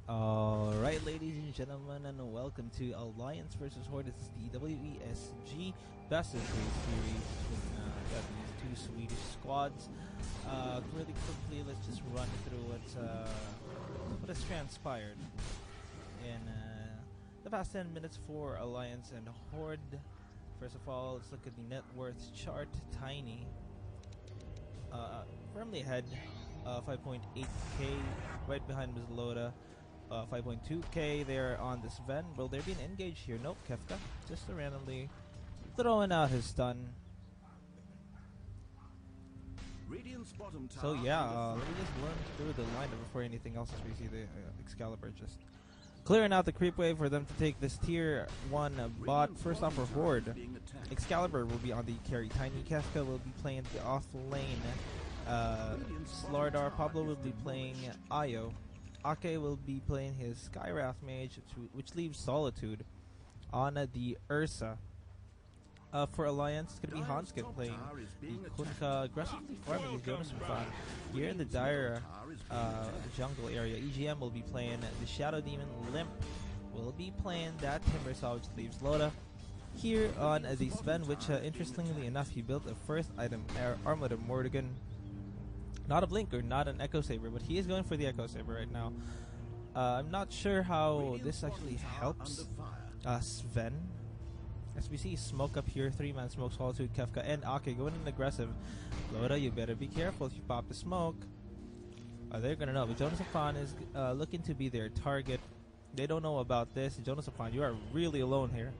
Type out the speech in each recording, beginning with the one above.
Alright, ladies and gentlemen, and welcome to Alliance vs. Horde. This is the WESG Best of 3 series. Got these two Swedish squads. Really quickly, let's just run through what has transpired in the past 10 minutes for Alliance and Horde. First of all, let's look at the net worth chart. Tiny, firmly ahead, 5.8k, right behind Ms. Loda. 5.2k there on this Sven. Will there be an engage here? Nope, Kefka just randomly throwing out his stun. So yeah, let me just run through the lineup before anything else as we see the Excalibur just clearing out the creep wave for them to take this tier 1 bot. First off for Horde, Excalibur will be on the carry. Tiny Kefka will be playing the off lane. Slardar Pablo will be playing Io. Ake will be playing his Skywrath Mage, which leaves Solitude on the Ursa. For Alliance, it's going to be Hanskin playing the Kunkka, aggressively farming his Jonas Fan. Here in the dire jungle area, EGM will be playing the Shadow Demon. Limp will be playing that Timbersaw, which leaves Loda. Here on the Sven, which interestingly enough, he built a first item, Armlet of Morrigan. Not a Blink or not an Echo Saber, but he is going for the Echo Saber right now. I'm not sure how this actually helps Sven. As we see smoke up here, 3-man smoke, Solitude, Kefka, and Ake going in aggressive. Loda, you better be careful if you pop the smoke. They're gonna know, but Jonas Fan is looking to be their target. They don't know about this. Jonas Fan, you are really alone here.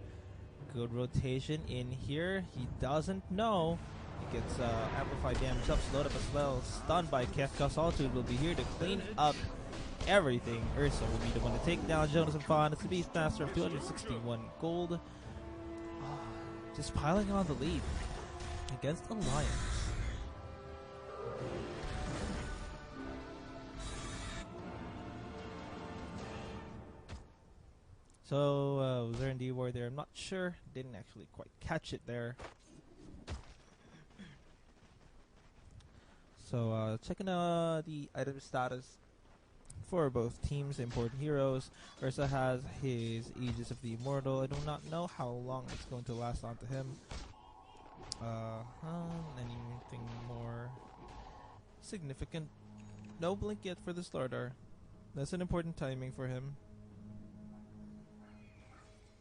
Good rotation in here. He doesn't know. He gets amplified damage up, slowed up as well. Stunned by Kefka. Solitude will be here to clean up everything. Ursa will be the one to take down Jonas Fan. It's the Beastmaster of 261 gold. Just piling on the lead against Alliance. So, was there indeed war there? I'm not sure. Didn't actually quite catch it there. So, checking the item status for both teams, important heroes. Ursa has his Aegis of the Immortal. I do not know how long it's going to last onto him. Anything more significant? No blink yet for the Slardar. That's an important timing for him.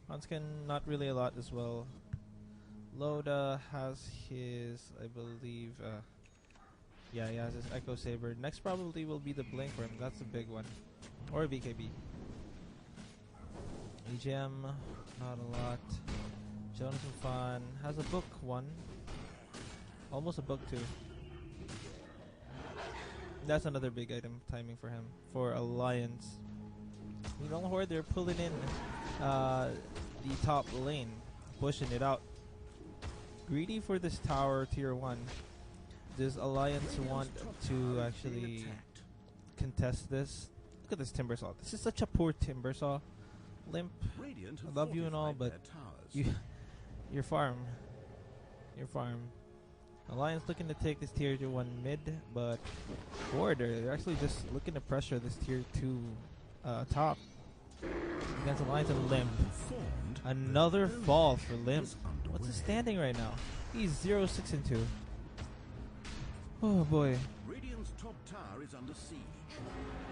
Hanskin, not really a lot as well. Loda has his, I believe, yeah, he has his Echo Saber. Next probably will be the Blink for him. That's the big one. Or BKB. EGM, not a lot. Jonas Fan has a book 1. Almost a book 2. That's another big item timing for him. For Alliance. You know, Horde, they're pulling in the top lane. Pushing it out. Greedy for this tower tier 1. Does Alliance want to actually contest this? Look at this Timbersaw. This is such a poor Timbersaw. Limp, I love you and all, but your farm. Alliance looking to take this tier 1 mid, but Horde, they're actually just looking to pressure this tier 2 top. Against Alliance and Limp. Another fall for Limp. What's his standing right now? He's 0-6-2. Oh boy. Radiant's top tower is under siege.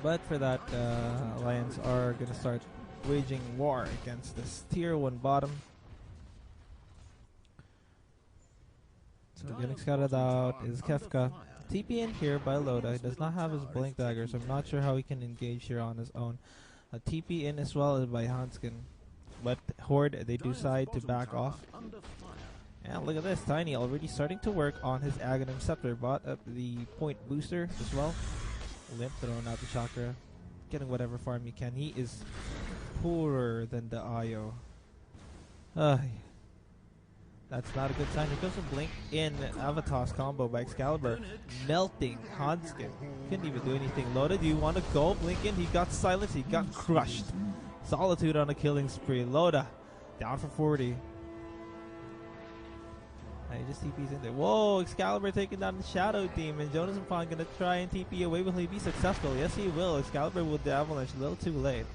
But for that, Alliance are going to start waging war against this tier 1 bottom. So getting scouted out is Kefka. TP in here by Loda. He does not have his Blink Dagger, so I'm not sure how he can engage here on his own. A TP in as well as by Hanskin. But Horde, they decide to back off. And look at this, Tiny already starting to work on his Aghanim Scepter. Bought up the point booster as well. Limp throwing out the Chakra. Getting whatever farm he can. He is poorer than the Io. That's not a good sign. Here comes a Blink in Avatar's combo by Excalibur. Melting Hanskin. Couldn't even do anything. Loda, do you want to go? Blink in. He got silenced. He got crushed. Solitude on a killing spree. Loda down for 40. He just TP's in there. Whoa, Excalibur taking down the Shadow Demon. Jonas and Pawn gonna try and TP away. Will he be successful? Yes, he will. Excalibur will the avalanche a little too late.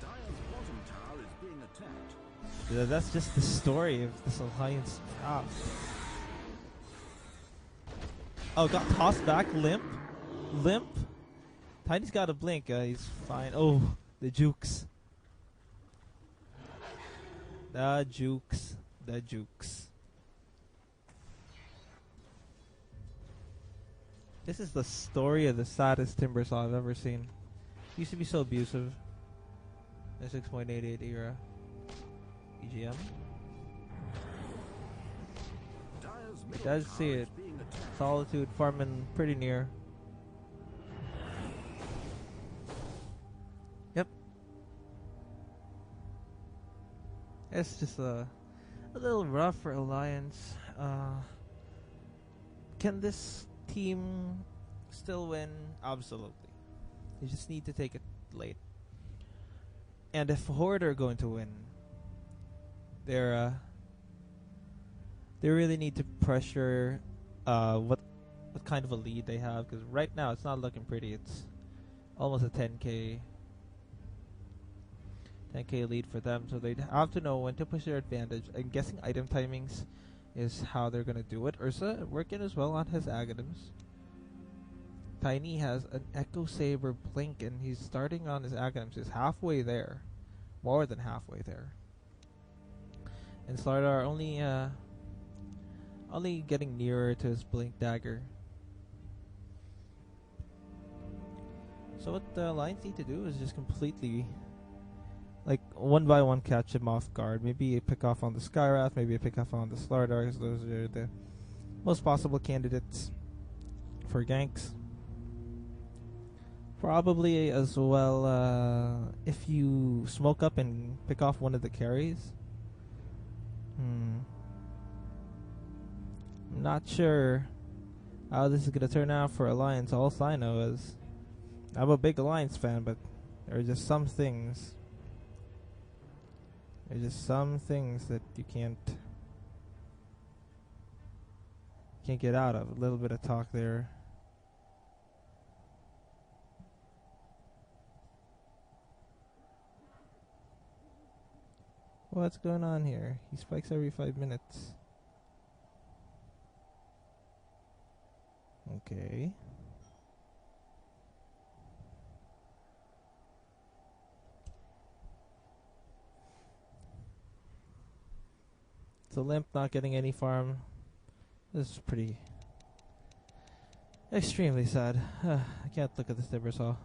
Dire's bottom tower is being attacked. That's just the story of this alliance draft. Oh, got tossed back. Limp. Tiny's got a blink. He's fine. Oh, the jukes. The jukes. This is the story of the saddest Timbersaw I've ever seen. Used to be so abusive. The 6.88 era. EGM. It does see it. Solitude farming pretty near. Yep. It's just a little rough for Alliance. Can this team still win? Absolutely. You just need to take it late. And if Horde are going to win, they really need to pressure what kind of a lead they have, because right now it's not looking pretty. It's almost a 10k lead for them, so they have to know when to push their advantage. I'm guessing item timings is how they're gonna do it. Ursa working as well on his Aghanims. Tiny has an Echo Saber blink, and he's starting on his Aghanims. He's halfway there, more than halfway there. And Slardar only getting nearer to his blink dagger. So what the Alliance need to do is just completely, like, one by one catch him off guard. Maybe a pick off on the Skywrath, maybe a pick off on the Slardar, because those are the most possible candidates for ganks. Probably as well, if you smoke up and pick off one of the carries. I'm not sure how this is going to turn out for Alliance. All I know is I'm a big Alliance fan, but there are just some things. There's just some things that you can't get out of. A little bit of talk there. What's going on here? He spikes every 5 minutes. Okay. So Limp not getting any farm. This is pretty extremely sad. I can't look at this Timbersaw.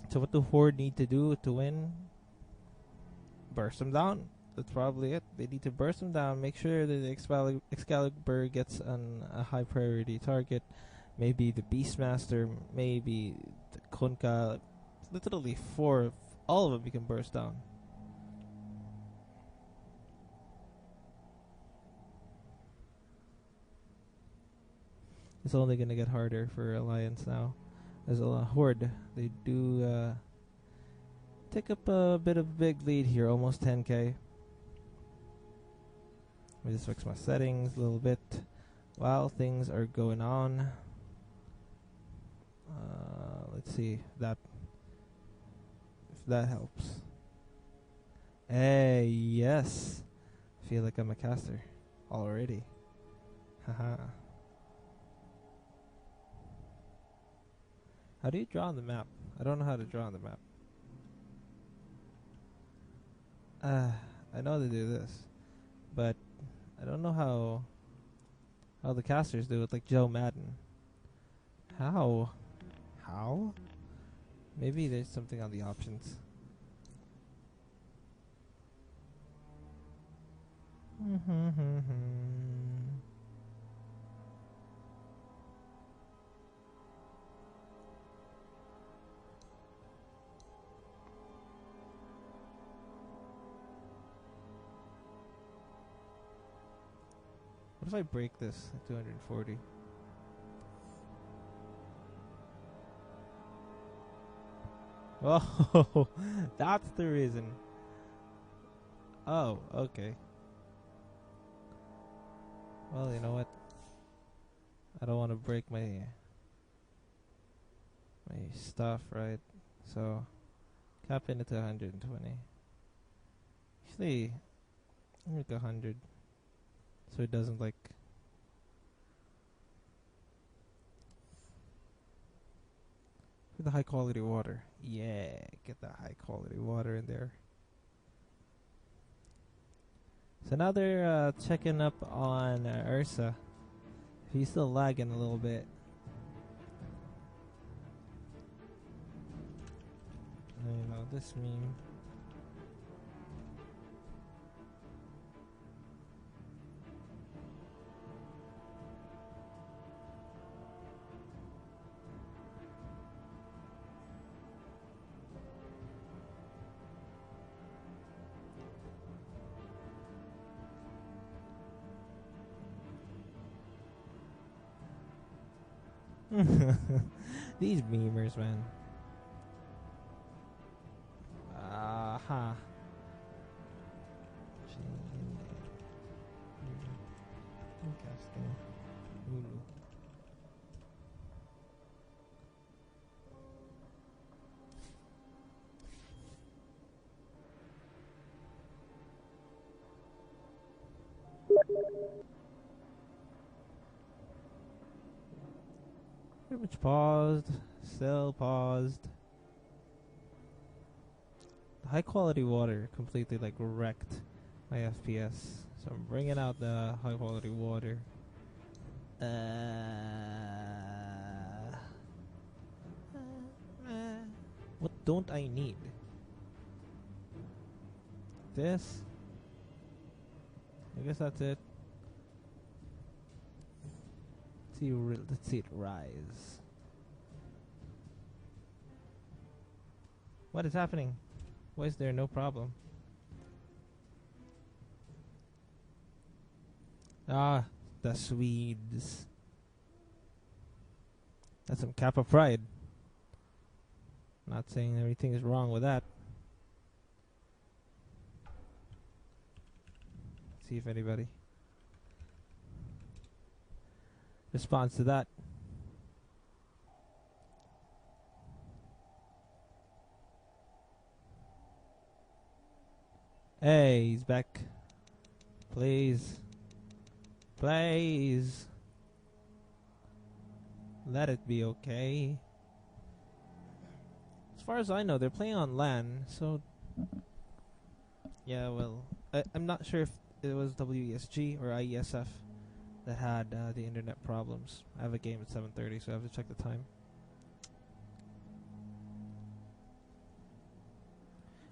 So what do Horde need to do to win? Burst them down. That's probably it. They need to burst them down, make sure that the Excalibur gets a high priority target. Maybe the Beastmaster, maybe the Kunkka. Literally all of them you can burst down. It's only going to get harder for Alliance now. As a Horde, they do take up a bit of a big lead here, almost 10k. Let me just fix my settings a little bit while things are going on. Let's see if that helps. Hey, yes. Feel like I'm a caster already. Haha. How do you draw on the map? I don't know how to draw on the map. I know to do this, but I don't know how the casters do it, like Joe Madden. How? Maybe there's something on the options. What if I break this at 240? Oh, that's the reason. Oh, okay. Well, you know what? I don't want to break my stuff, right? So cap it to 120. Actually, make 100, so it doesn't like. For the high quality water, yeah, get that high quality water in there. So now they're checking up on Ursa. He's still lagging a little bit. You know, this meme. These memers, man. Aha. Pretty much paused. Still paused. The high quality water completely like wrecked my FPS. So I'm bringing out the high quality water. What don't I need? This? I guess that's it. Let's see it rise. What is happening? Why is there no problem? Ah, the Swedes. That's some Kappa pride. Not saying everything is wrong with that. Let's see if anybody responds to that. Hey, he's back. Please. Please. Let it be okay. As far as I know, they're playing on LAN, so... Yeah, well... I'm not sure if it was WESG or IESF that had the internet problems. I have a game at 7:30, so I have to check the time.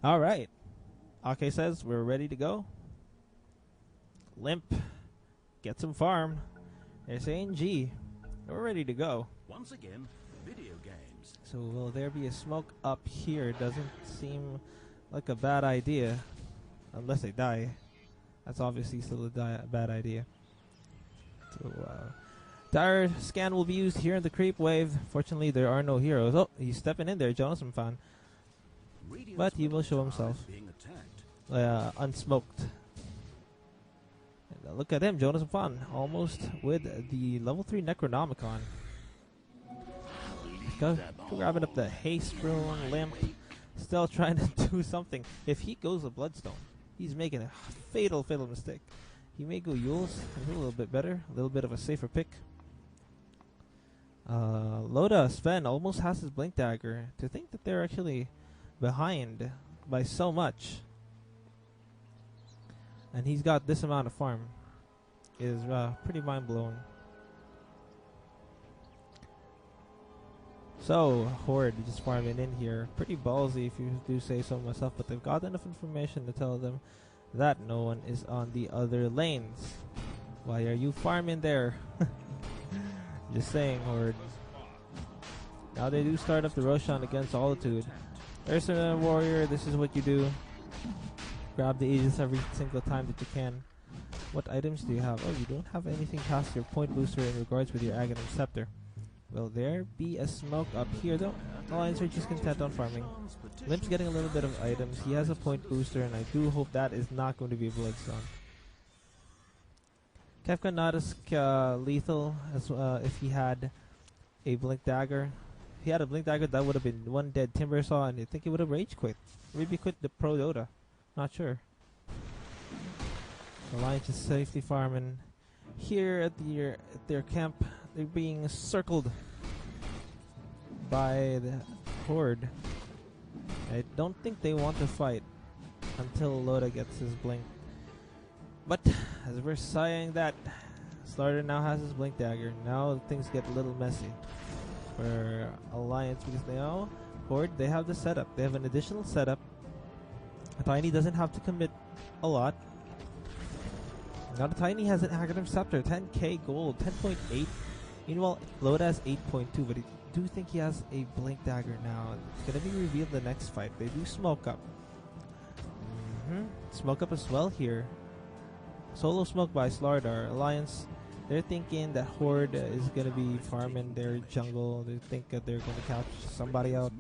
Alright. Ake says we're ready to go. Limp. Get some farm. They're saying G. We're ready to go. Once again, video games. So will there be a smoke up here? Doesn't seem like a bad idea. Unless they die. That's obviously still a bad idea. So, dire scan will be used here in the creep wave. Fortunately, there are no heroes. Oh, he's stepping in there, Jonas and fan. But he will show himself. Unsmoked. And, look at him, Jonas and fan. Almost with the level 3 Necronomicon. Go grabbing up the haste rune, limp. Still trying to do something. If he goes a bloodstone, he's making a fatal mistake. He may go Yules, a little bit better, a little bit of a safer pick. Loda, Sven almost has his blink dagger. To think that they're actually behind by so much, and he's got this amount of farm, is pretty mind blowing. So Horde just farming in here, pretty ballsy if you do say so myself, but they've got enough information to tell them that no one is on the other lanes. Why are you farming there? Just saying, Horde. Now they do start up the Roshan against Solitude. Ursa Warrior, this is what you do. Grab the Aegis every single time that you can. What items do you have? Oh, you don't have anything past your point booster in regards with your Aghanim Scepter. Will there be a smoke up here though? Alliance are just content on farming. Limp's getting a little bit of items. He has a point booster, and I do hope that is not going to be a Bloodstone. Kefka not as lethal as if he had a Blink Dagger. If he had a Blink Dagger, that would have been one dead Timber Saw, and I think he would have rage quit. Maybe quit the Pro Dota. Not sure. Alliance is safely farming. Here at their camp, they're being circled by the Horde. I don't think they want to fight until Loda gets his blink. But as we're sighing that, Starter now has his Blink Dagger. Now things get a little messy for Alliance because they know Horde, they have the setup. They have an additional setup. Tiny doesn't have to commit a lot. Now the Tiny has an Active Scepter, 10k gold, 10.8. Meanwhile, Loda has 8.2, but I do think he has a Blink Dagger now. It's going to be revealed the next fight. They do smoke up. Smoke up as well here. Solo smoke by Slardar. Alliance, they're thinking that Horde is going to be farming their jungle. They think that they're going to catch somebody out.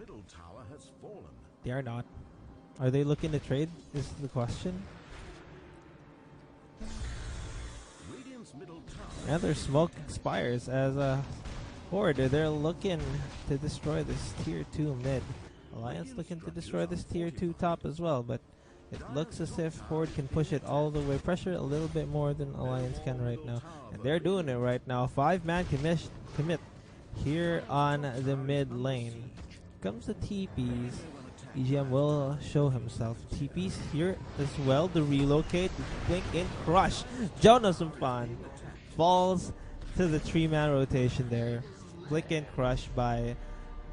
They are not. Are they looking to trade is the question. And their smoke expires as Horde, they're looking to destroy this tier 2 mid. Alliance looking to destroy this tier 2 top as well, but it looks as if Horde can push it all the way, pressure a little bit more than Alliance can right now. And they're doing it right now. 5-man commit here on the mid lane. Comes the TPs. EGM will show himself. TPs here as well. The relocate, the blink in, crush. Jonas Umfan falls to the 3-man rotation there. Blink in, crush by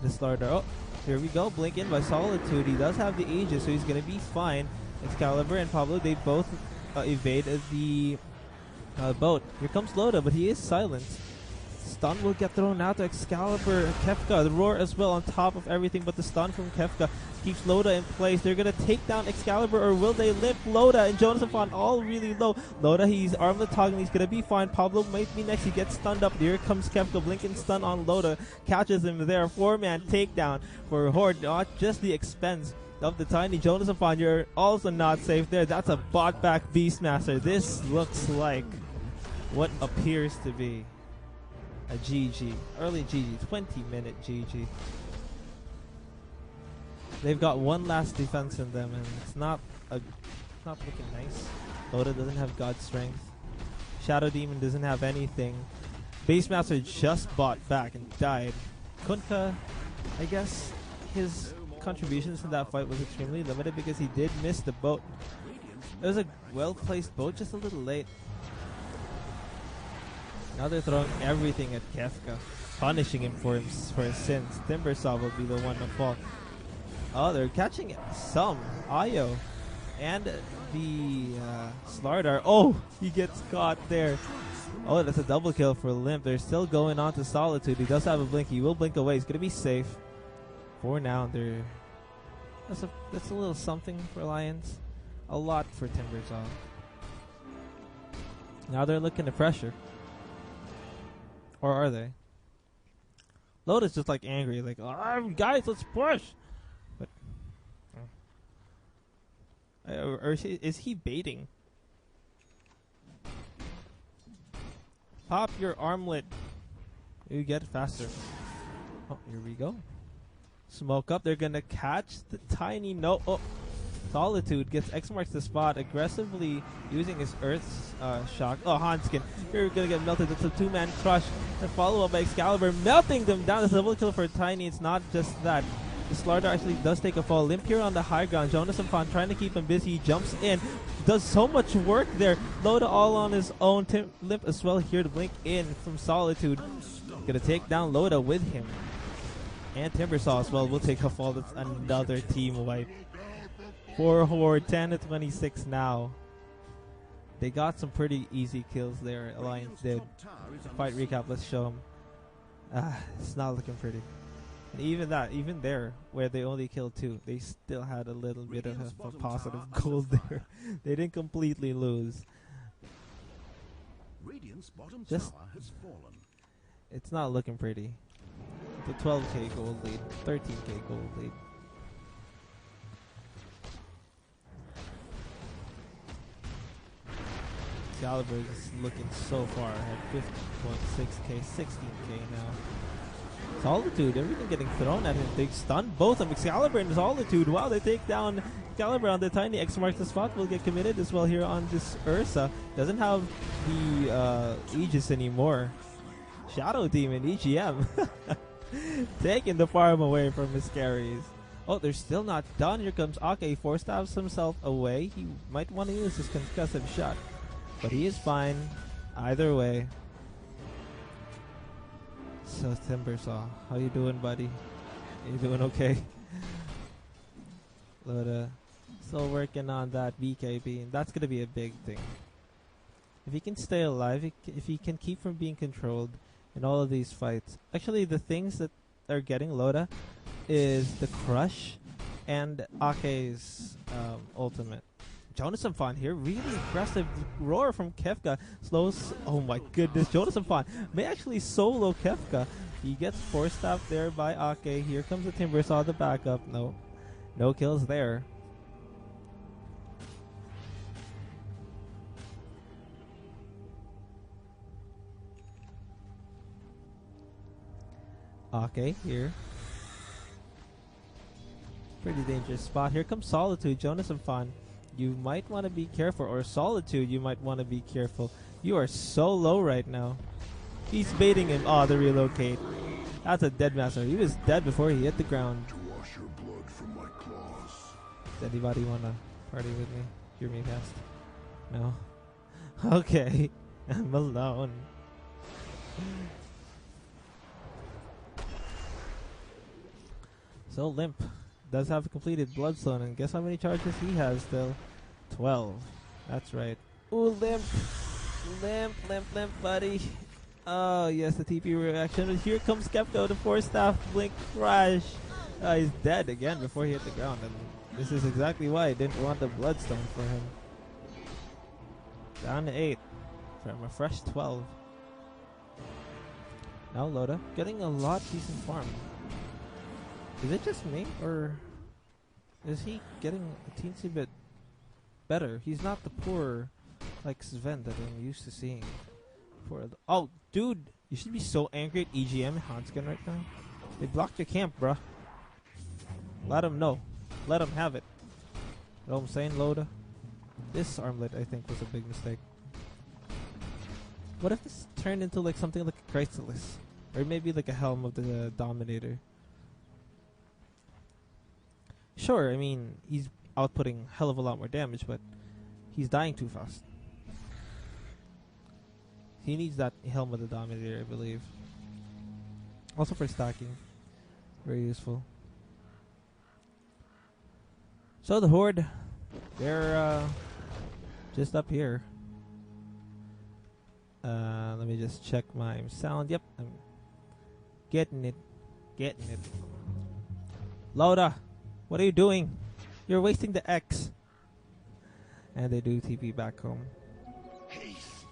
the Slardar. Oh, here we go. Blink in by Solitude. He does have the Aegis, so he's going to be fine. Excalibur and Pablo, they both evade the boat. Here comes Loda, but he is silenced. Stun will get thrown out to Excalibur. Kefka, the roar as well on top of everything, but the stun from Kefka keeps Loda in place. They're going to take down Excalibur, or will they limp Loda? And Jonas and Fawn all really low. Loda, he's armlet toggling. He's going to be fine. Pablo might be next. He gets stunned up. Here comes Kefka. Blinking stun on Loda. Catches him there. 4-man takedown for Horde. Not just the expense of the Tiny. Jonas and Fawn, you're also not safe there. That's a bot back Beastmaster. This looks like what appears to be a GG. Early GG. 20-minute GG. They've got one last defense in them, and it's not looking nice. Loda doesn't have God Strength. Shadow Demon doesn't have anything. Beastmaster just bought back and died. Kunka, I guess his contributions to that fight was extremely limited because he did miss the boat. It was a well-placed boat, just a little late. Now they're throwing everything at Kefka, punishing him for his sins. Timbersaw will be the one to fall. Oh, they're catching some. Ayo and the Slardar. Oh, he gets caught there. Oh, that's a double kill for Limp. They're still going on to Solitude. He does have a blink. He will blink away. He's going to be safe. For now, that's a little something for Alliance. A lot for Timbersaw. Now they're looking to pressure. Or are they? Loda's just like angry, like, oh, guys, let's push. But, or is he baiting? Pop your armlet. You get faster. Oh, here we go. Smoke up. They're gonna catch the Tiny. No. Oh. Solitude gets X marks the spot, aggressively using his Earth's shock. Oh, Hanskin, you're gonna get melted. It's a 2-man crush. And follow up by Excalibur, melting them down. It's a double kill for Tiny. It's not just that. The Slardar actually does take a fall. Limp here on the high ground. Jonas and Fawn trying to keep him busy. He jumps in. Does so much work there. Loda all on his own. Limp as well here to blink in from Solitude. Gonna take down Loda with him. And Timbersaw as well will take a fall. That's another team wipe. For Horde, 10-26 now. They got some pretty easy kills there. Alliance did. The fight recap, let's show them. It's not looking pretty. And even there, where they only killed 2, they still had a little bit of a positive goal there. They didn't completely lose. Just, it's not looking pretty. The 12k gold lead, 13k gold lead. Excalibur is looking so far ahead. 15.6k, 16k now. Solitude, everything getting thrown at him. They stun both of Excalibur and Solitude. Wow, they take down Excalibur on the tiny. X marks the spot. Will get committed as well here on this Ursa. Doesn't have the Aegis anymore. Shadow Demon, EGM. Taking the farm away from his carries. Oh, they're still not done. Here comes Ake. Force stabs himself away. He might want to use his concussive shot. But he is fine. Either way. So Timbersaw, how you doing, buddy? You doing okay? Loda, still working on that BKB, and that's gonna be a big thing. If he can stay alive, if he can keep from being controlled in all of these fights. Actually, the things that are getting Loda is the Crush and Ake's ultimate. Jonas and Fon here, really aggressive roar from Kefka. Slows, oh my goodness, Jonas and Fon may actually solo Kefka. He gets force stabbed there by Ake. Here comes the Timbersaw, the backup. No kills there. Ake here. Pretty dangerous spot. Here comes Solitude, Jonas and Fon. You might want to be careful, or Solitude, you might want to be careful. You are so low right now. He's baiting him. Oh, the relocate. That's a dead master. He was dead before he hit the ground. To wash your blood from my claws. Does anybody want to party with me? Hear me cast? No? Okay. I'm alone. So Limp does have a completed Bloodstone, and guess how many charges he has still? 12. That's right. Ooh, Limp, buddy. Oh, yes, the TP reaction. Here comes Skepto, the 4-staff blink crash. He's dead again before he hit the ground, and this is exactly why I didn't want the Bloodstone for him. Down to 8 from a fresh 12. Now Loda getting a lot decent farm. Is it just me, or is he getting a teensy bit better? He's not the poor like Sven that I'm used to seeing. Oh, dude, you should be so angry at EGM and Hanskin right now. They blocked your camp, bruh. Let them know. Let them have it. You know what I'm saying, Loda? This armlet, I think, was a big mistake. What if this turned into like something like a Chrysalis? Or maybe like a Helm of the Dominator? Sure, I mean, he's outputting a hell of a lot more damage, but he's dying too fast. He needs that Helm of the Dominator, I believe. Also for stacking. Very useful. So the Horde, they're just up here. Let me just check my sound. Yep, I'm getting it. Loda! What are you doing? You're wasting the X. And they do TP back home. Haste.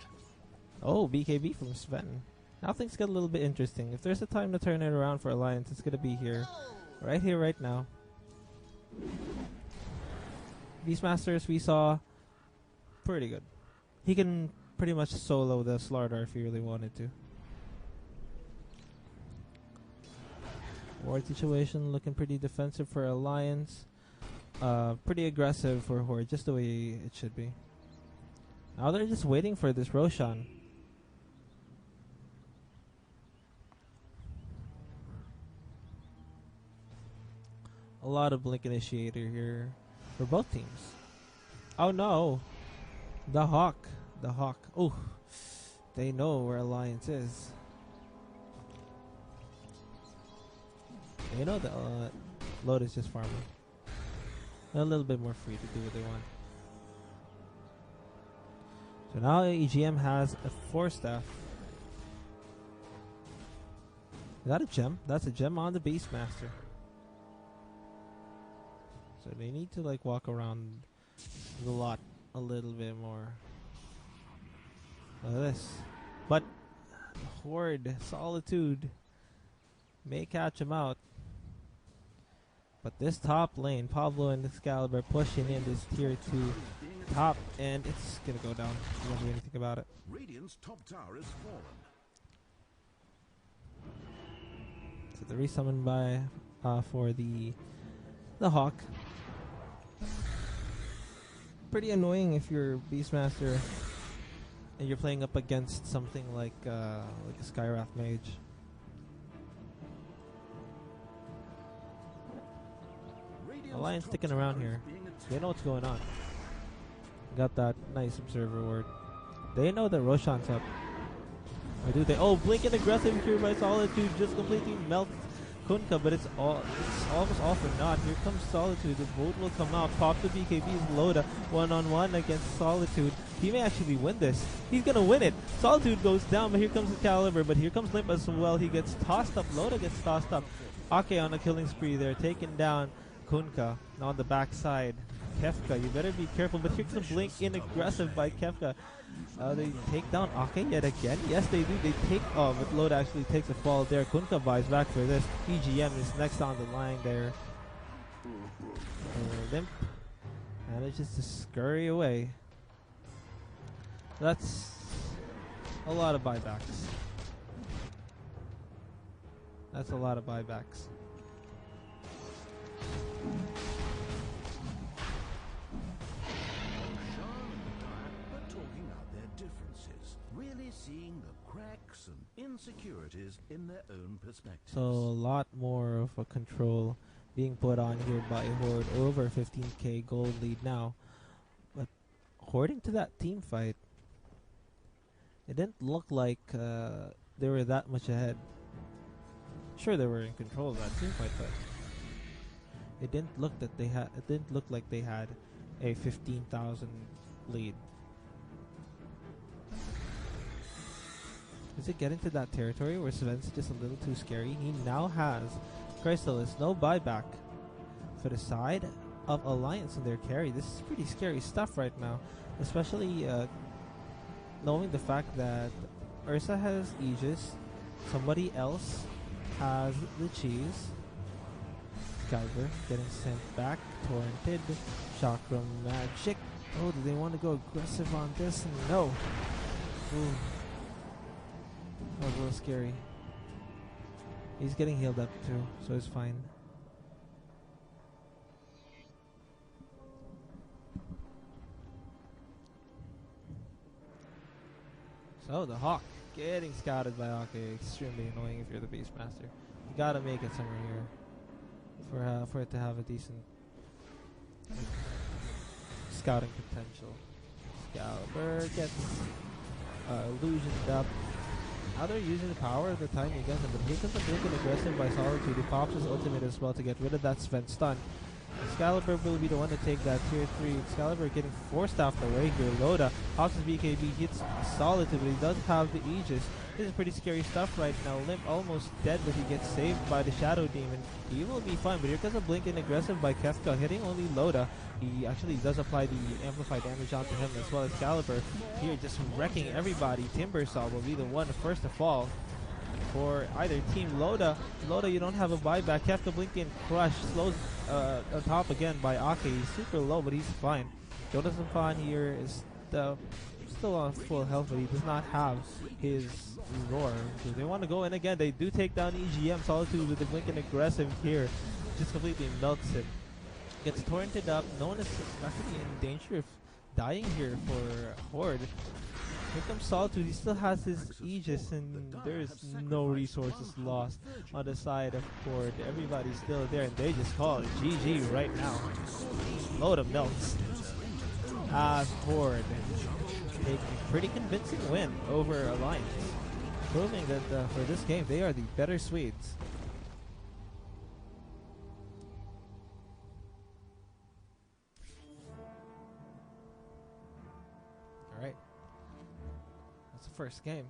Oh, BKB from Sven. Now things get a little bit interesting. If there's a time to turn it around for Alliance, it's gonna be here. Right here, right now. Beastmasters we saw pretty good. He can pretty much solo the Slardar if he really wanted to. Ward situation looking pretty defensive for Alliance. Pretty aggressive for Horde, just the way it should be. Now they're just waiting for this Roshan. A lot of Blink Initiator here for both teams. Oh no! The Hawk. Oh, they know where Alliance is. They know that Lotus just farming. They're a little bit more free to do what they want. So now EGM has a 4-staff. Is that a gem? That's a gem on the Beastmaster. So they need to like walk around the lot a little bit more. Look at this. But Horde, Solitude may catch him out. But this top lane, Pablo and Excalibur pushing in this tier 2 top and it's gonna go down. You won't do anything about it. Radiant's top tower has fallen. So the resummon by for the Hawk. Pretty annoying if you're Beastmaster and you're playing up against something like a Skywrath Mage. Alliance sticking around here. They know what's going on. Got that nice observer ward. They know that Roshan's up. Or do they? Oh, blink and aggressive here by Solitude just completely melts Kunkka, but it's almost all for naught. Here comes Solitude. The boat will come out. Pop the BKB's Loda one-on-one against Solitude. He may actually win this. He's gonna win it. Solitude goes down, but here comes the Caliber. But here comes Limp as well. He gets tossed up. Loda gets tossed up. Ake on a killing spree there, taking down Kunkka. Now on the backside, Kefka, you better be careful. But here's the blink in aggressive by Kefka. They take down Ake yet again. Yes, they do. They take. Oh, but Loda actually takes a fall there. Kunkka buys back for this. EGM is next on the line there. Limp manages to scurry away. That's a lot of buybacks. That's a lot of buybacks. Really seeing the cracks and insecurities in their own perspectives. So a lot more of a control being put on here by Horde. Over 15k gold lead now. But according to that team fight, it didn't look like they were that much ahead. Sure, they were in control of that team fight, but it didn't look that they had. It didn't look like they had a 15,000 lead. Is it getting to that territory where Sven's just a little too scary? He now has Chrysalis, no buyback for the side of Alliance in their carry. This is pretty scary stuff right now, especially knowing the fact that Ursa has Aegis, somebody else has the cheese. Calver getting sent back, torrented, chakra magic. Oh, do they want to go aggressive on this? No. Ooh. That was a little scary. He's getting healed up too, so it's fine. So the Hawk getting scouted by Ake. Extremely annoying if you're the Beastmaster. You gotta make it somewhere here for it to have a decent scouting potential. Excalibur gets illusioned up. Now they're using the power of the timing against him, but here comes the blink and aggressive by Solitude. He pops his ultimate as well to get rid of that Sven stun. Excalibur will be the one to take that tier 3. Excalibur getting forced out the way here. Loda pops his BKB, hits Solitude, but he does have the Aegis. This is pretty scary stuff right now. Limp almost dead, but he gets saved by the Shadow Demon. He will be fine, but here comes a blink and aggressive by Kefka, hitting only Loda. He actually does apply the amplified damage onto him as well as Excalibur. Here just wrecking everybody. Timbersaw will be the one first to fall for either team. Loda, you don't have a buyback. Kefka blinking crush, slows on top again by Ake. He's super low, but he's fine. Jonas Fan here is still on full health, but he does not have his roar. So they want to go in again. They do take down EGM. Solitude with the blink and aggressive here just completely melts him. Gets torrented up. No one is actually in danger of dying here for Horde. Here comes Solitude. He still has his Aegis, and there is no resources lost on the side of Horde. Everybody's still there, and they just call it GG right now. Load of melts. Horde take a pretty convincing win over Alliance, proving that for this game they are the better Swedes. Alright. That's the first game.